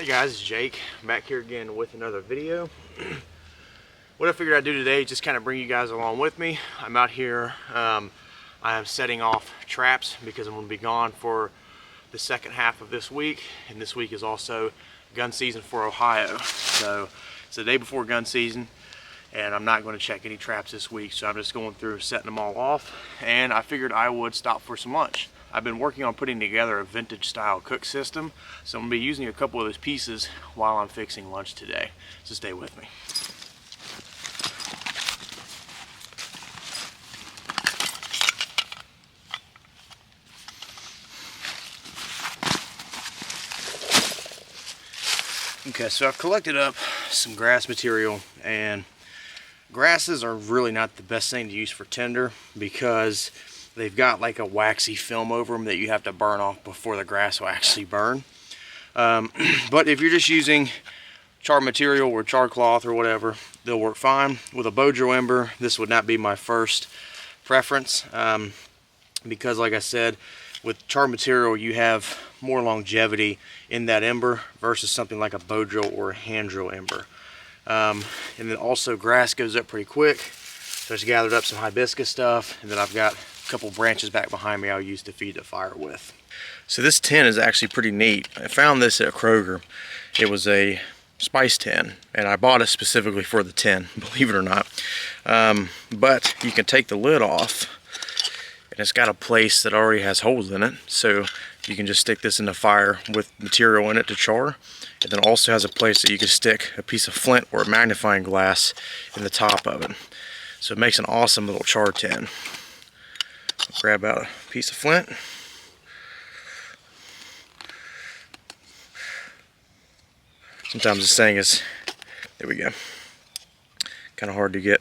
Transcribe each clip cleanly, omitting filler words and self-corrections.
Hey guys, it's Jake. I'm back here again with another video. What I figured I'd do today is just kind of bring you guys along with me. I'm out here, I am setting off traps because I'm going to be gone for the second half of this week, and this week is also gun season for Ohio. So it's the day before gun season, and I'm not going to check any traps this week, so I'm just going through setting them all off, and I figured I would stop for some lunch. I've been working on putting together a vintage style cook system, so I'm going to be using a couple of those pieces while I'm fixing lunch today, so stay with me. Okay, so I've collected up some grass material, and grasses are really not the best thing to use for tinder because they've got like a waxy film over them that you have to burn off before the grass will actually burn. But if you're just using char material or char cloth or whatever, they'll work fine. With a Bojo ember, this would not be my first preference because, like I said, with char material you have more longevity in that ember versus something like a Bojo or a hand drill ember. And then also grass goes up pretty quick, so I just gathered up some hibiscus stuff, and then I've got a couple branches back behind me I'll use to feed the fire with. So this tin is actually pretty neat. I found this at Kroger. It was a spice tin, and I bought it specifically for the tin, believe it or not. But you can take the lid off, and it's got a place that already has holes in it, so you can just stick this in the fire with material in it to char. It then also has a place that you can stick a piece of flint or a magnifying glass in the top of it. So it makes an awesome little char tin. I'll grab out a piece of flint. Sometimes this thing is, there we go, kind of hard to get.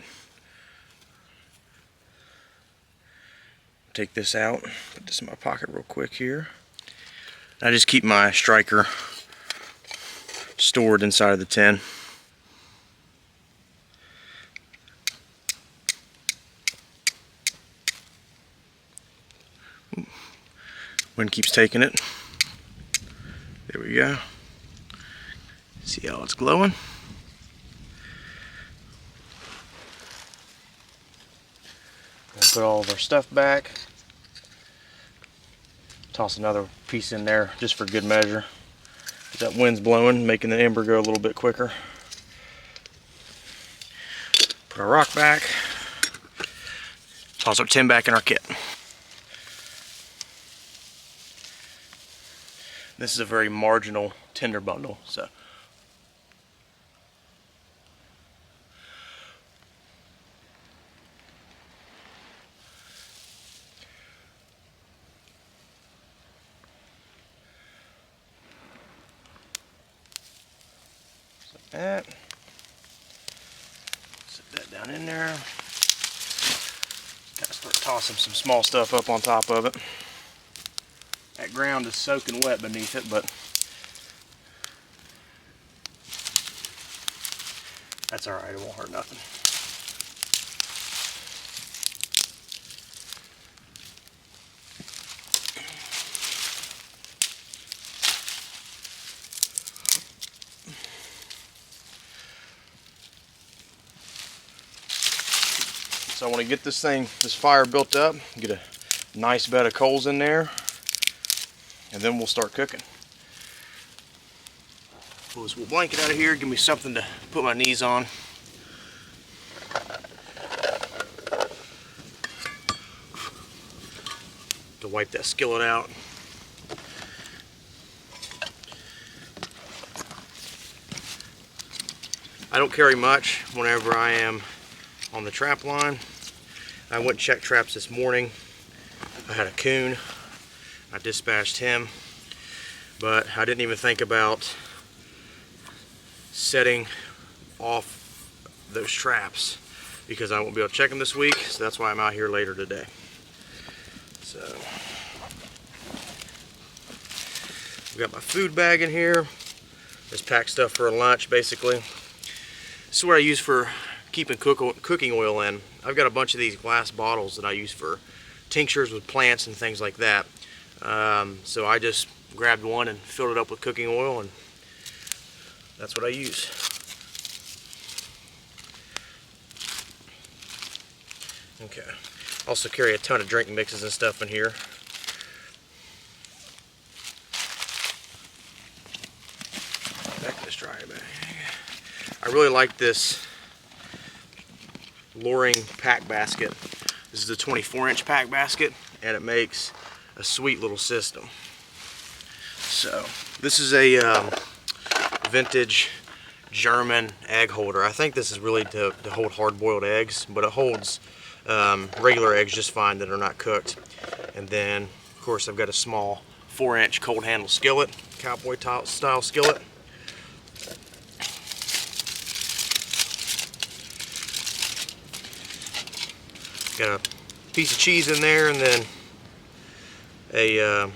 Take this out, put this in my pocket real quick here. I just keep my striker stored inside of the tin. Wind keeps taking it. There we go. See how it's glowing? We'll put all of our stuff back. Toss another piece in there just for good measure. That wind's blowing, making the ember go a little bit quicker. Put our rock back. Toss our tin back in our kit. This is a very marginal tinder bundle, so that. Set that down in there. Kind of start tossing some small stuff up on top of it. That ground is soaking wet beneath it, but that's alright, it won't hurt nothing. So I want to get this fire built up, get a nice bed of coals in there, and then we'll start cooking. Pull this little blanket out of here, give me something to put my knees on. To wipe that skillet out. I don't carry much whenever I am on the trap line. I went and checked traps this morning. I had a coon. I dispatched him, but I didn't even think about setting off those traps because I won't be able to check them this week, so that's why I'm out here later today. So I've got my food bag in here. Just pack stuff for lunch basically. This is what I use for keeping cooking oil in. I've got a bunch of these glass bottles that I use for tinctures with plants and things like that. So I just grabbed one and filled it up with cooking oil and That's what I use. Okay. Also carry a ton of drink mixes and stuff in here. Back to this dry bag. I really like this luring pack basket. This is a 24-inch pack basket, and it makes a sweet little system. So this is a vintage German egg holder. I think this is really to hold hard-boiled eggs, but it holds regular eggs just fine that are not cooked. And then, of course, I've got a small 4-inch cold handle skillet, cowboy style skillet. Got a piece of cheese in there, and then a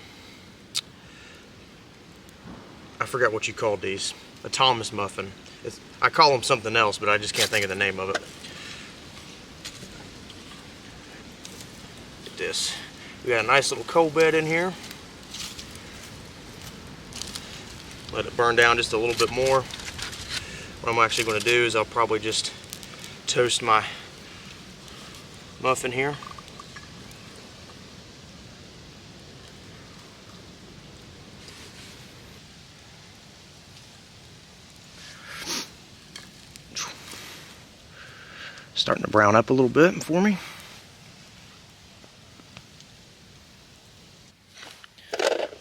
I forgot what you called these. A Thomas muffin. I call them something else, but I just can't think of the name of it. Look at this. We got a nice little coal bed in here. Let it burn down just a little bit more. What I'm actually going to do is I'll probably just toast my muffin here. Starting to brown up a little bit for me.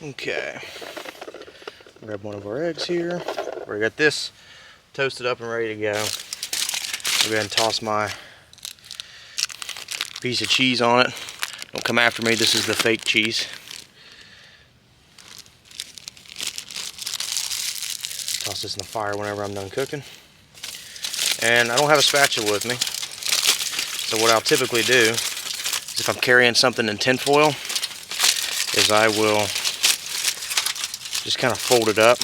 Okay. Grab one of our eggs here. We got this toasted up and ready to go. I'll go ahead and toss my piece of cheese on it. Don't come after me, this is the fake cheese. Toss this in the fire whenever I'm done cooking. And I don't have a spatula with me, so what I'll typically do is, if I'm carrying something in tin foil, is I will just kind of fold it up.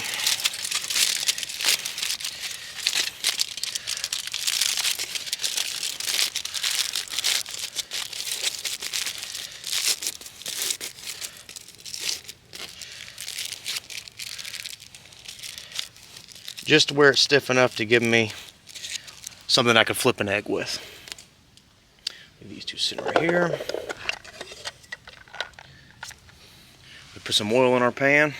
Just where it's stiff enough to give me something I could flip an egg with. These two sit right here. We put some oil in our pan.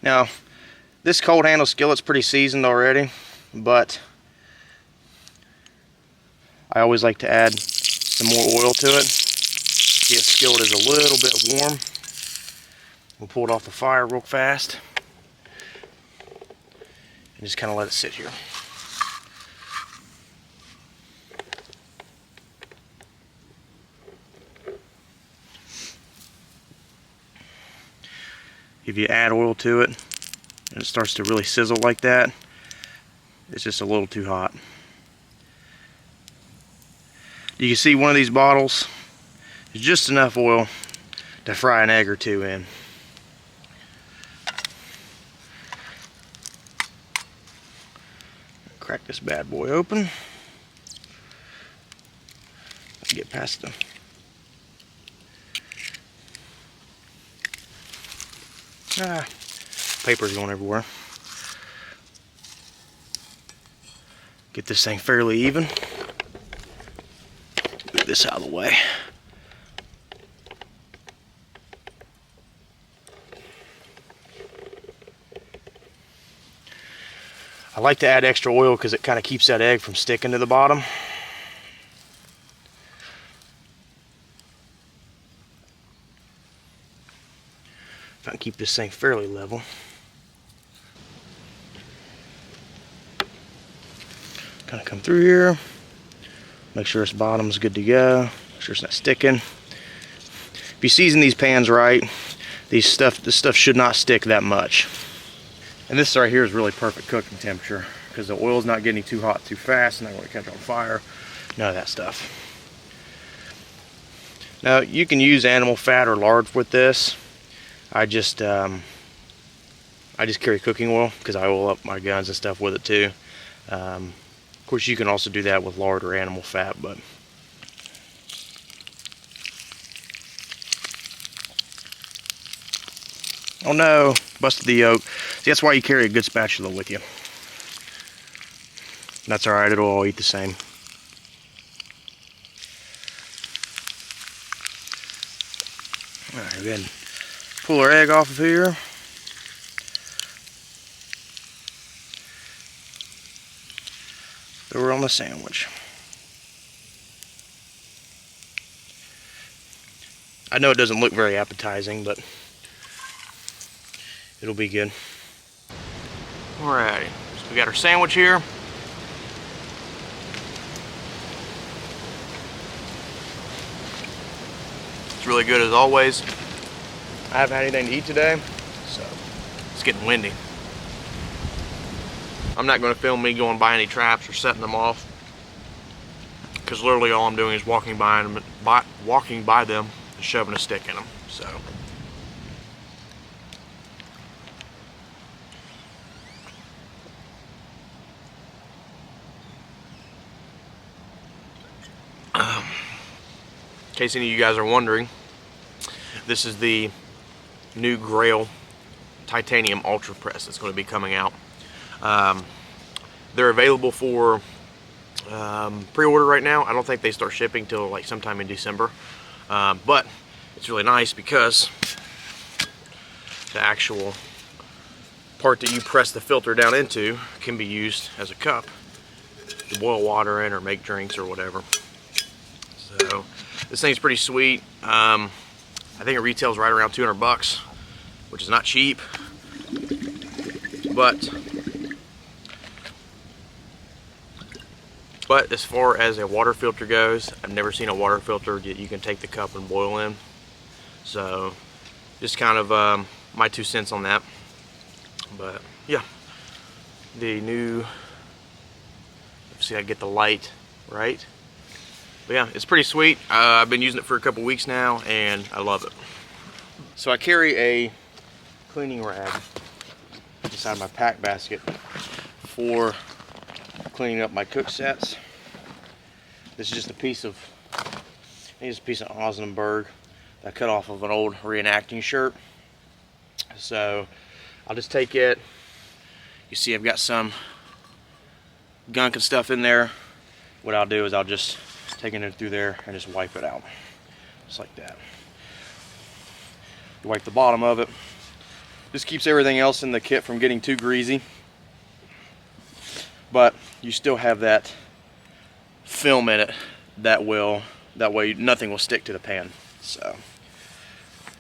Now, this cold handle skillet's pretty seasoned already, but I always like to add some more oil to it. See, the skillet is a little bit warm. We'll pull it off the fire real fast and just kind of let it sit here. If you add oil to it and it starts to really sizzle like that, it's just a little too hot. You can see one of these bottles is just enough oil to fry an egg or two in. Crack this bad boy open. Get past them. Paper's going everywhere. Get this thing fairly even. Move this out of the way. I like to add extra oil because it kind of keeps that egg from sticking to the bottom. If I can keep this thing fairly level. Kind of come through here. Make sure its bottom's good to go. Make sure it's not sticking. If you season these pans right, this stuff should not stick that much. And this right here is really perfect cooking temperature because the oil's not getting too hot too fast, not going to catch on fire, none of that stuff. Now you can use animal fat or lard with this. I just carry cooking oil because I oil up my guns and stuff with it too. Of course, you can also do that with lard or animal fat, but Oh no, busted the yolk. See, that's why you carry a good spatula with you. That's alright, it'll all eat the same. Alright, go ahead and pull our egg off of here. Throw her on the sandwich. I know it doesn't look very appetizing, but it'll be good. Alright, so we got our sandwich here. It's really good as always. I haven't had anything to eat today, so it's getting windy. I'm not going to film me going by any traps or setting them off, because literally all I'm doing is walking by them and shoving a stick in them. So in case any of you guys are wondering, this is the new Grail titanium ultra press that's going to be coming out. They're available for pre-order right now. I don't think they start shipping till like sometime in December, but it's really nice because the actual part that you press the filter down into can be used as a cup to boil water in or make drinks or whatever. So this thing's pretty sweet. I think it retails right around 200 bucks, which is not cheap, but as far as a water filter goes, I've never seen a water filter that you can take the cup and boil in. So just kind of my 2 cents on that. But yeah, the new, let's see, I get the light right. But yeah, it's pretty sweet. I've been using it for a couple weeks now and I love it. So I carry a cleaning rag inside my pack basket for cleaning up my cook sets. This is just a piece of, I think it's a piece of Osnaburg that I cut off of an old reenacting shirt. So I'll just take it. You see I've got some gunk and stuff in there. What I'll do is I'll just take it through there and just wipe it out. Just like that. Wipe the bottom of it. This keeps everything else in the kit from getting too greasy, but you still have that film in it that way nothing will stick to the pan. So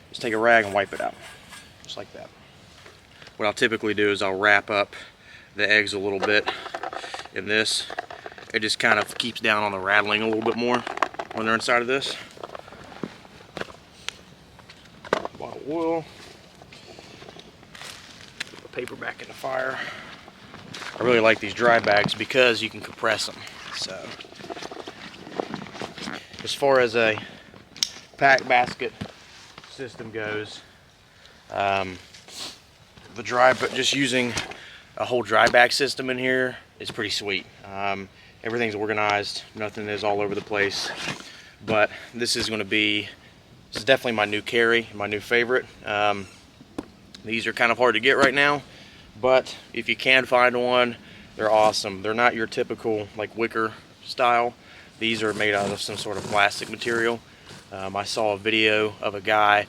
just take a rag and wipe it out, just like that. What I'll typically do is I'll wrap up the eggs a little bit in this. It just kind of keeps down on the rattling a little bit more when they're inside of this. Bottle of oil. Put the paper back in the fire. I really like these dry bags because you can compress them. So as far as a pack basket system goes, just using a whole dry bag system in here is pretty sweet. Everything's organized, nothing is all over the place. But this is definitely my new carry, my new favorite. These are kind of hard to get right now, but if you can find one, they're awesome. They're not your typical like wicker style. These are made out of some sort of plastic material. I saw a video of a guy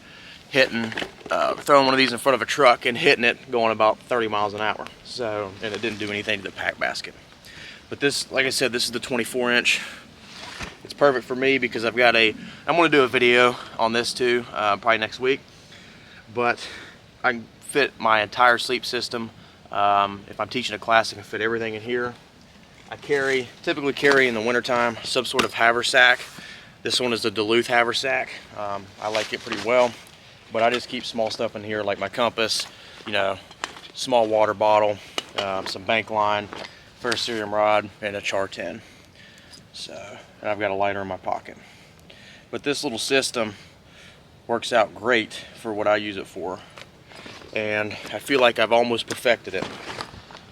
throwing one of these in front of a truck and hitting it going about 30 miles an hour. So, and it didn't do anything to the pack basket. But this, like I said, this is the 24-inch. It's perfect for me because I'm going to do a video on this too, probably next week. But I can fit my entire sleep system. If I'm teaching a class, I can fit everything in here. I typically carry in the wintertime some sort of haversack. This one is the Duluth haversack. I like it pretty well. But I just keep small stuff in here like my compass, small water bottle, some bank line, ferrocerium rod, and a char tin. So, and I've got a lighter in my pocket. But this little system works out great for what I use it for. And I feel like I've almost perfected it.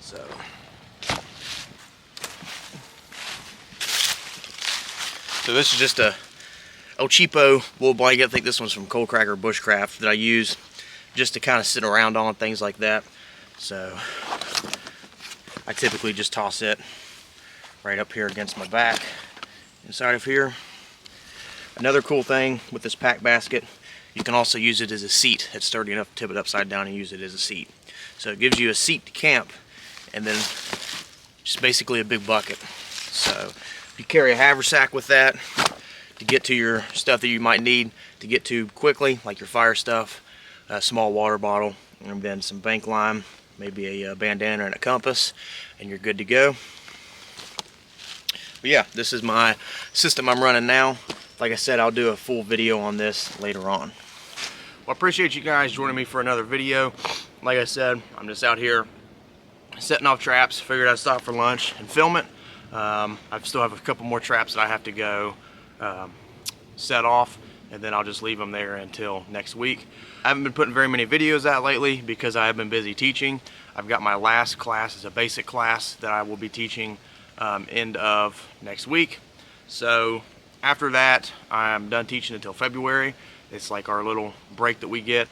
So this is just a El Cheapo wool blanket. I think this one's from Cold Cracker Bushcraft that I use just to kind of sit around on, things like that. So I typically just toss it right up here against my back inside of here. Another cool thing with this pack basket, you can also use it as a seat. It's sturdy enough to tip it upside down and use it as a seat. So it gives you a seat to camp, and then just basically a big bucket. So if you carry a haversack with that to get to your stuff that you might need to get to quickly, like your fire stuff, a small water bottle, and then some bank line, maybe a bandana and a compass, and you're good to go. But yeah, this is my system I'm running now. Like I said, I'll do a full video on this later on. Well, I appreciate you guys joining me for another video. Like I said, I'm just out here setting off traps. Figured I'd stop for lunch and film it. I still have a couple more traps that I have to go set off, and then I'll just leave them there until next week. I haven't been putting very many videos out lately because I have been busy teaching. I've got my last class as a basic class that I will be teaching end of next week. So after that, I'm done teaching until February. It's like our little break that we get.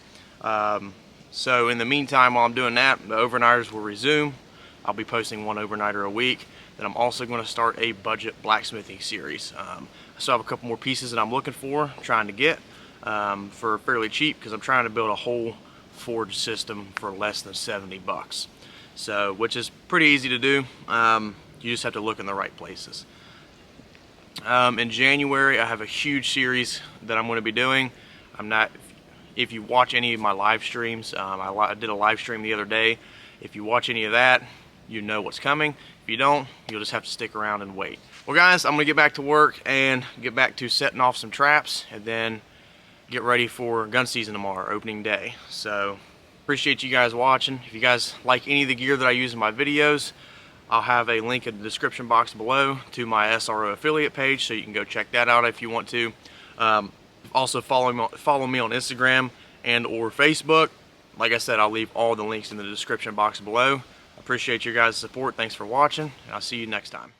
So in the meantime, while I'm doing that, the overnighters will resume. I'll be posting one overnighter a week. Then I'm also going to start a budget blacksmithing series. I still have a couple more pieces that I'm looking for, trying to get for fairly cheap, because I'm trying to build a whole forge system for less than 70 bucks. So, which is pretty easy to do. You just have to look in the right places. In January, I have a huge series that I'm going to be doing. If you watch any of my live streams, I did a live stream the other day. If you watch any of that, you know what's coming. If you don't, you'll just have to stick around and wait. Well guys, I'm going to get back to work and get back to setting off some traps, and then get ready for gun season tomorrow, opening day. So appreciate you guys watching. If you guys like any of the gear that I use in my videos, I'll have a link in the description box below to my SRO affiliate page, so you can go check that out if you want to. Also follow me on Instagram and or Facebook. Like I said, I'll leave all the links in the description box below. I appreciate your guys' support. Thanks for watching, and I'll see you next time.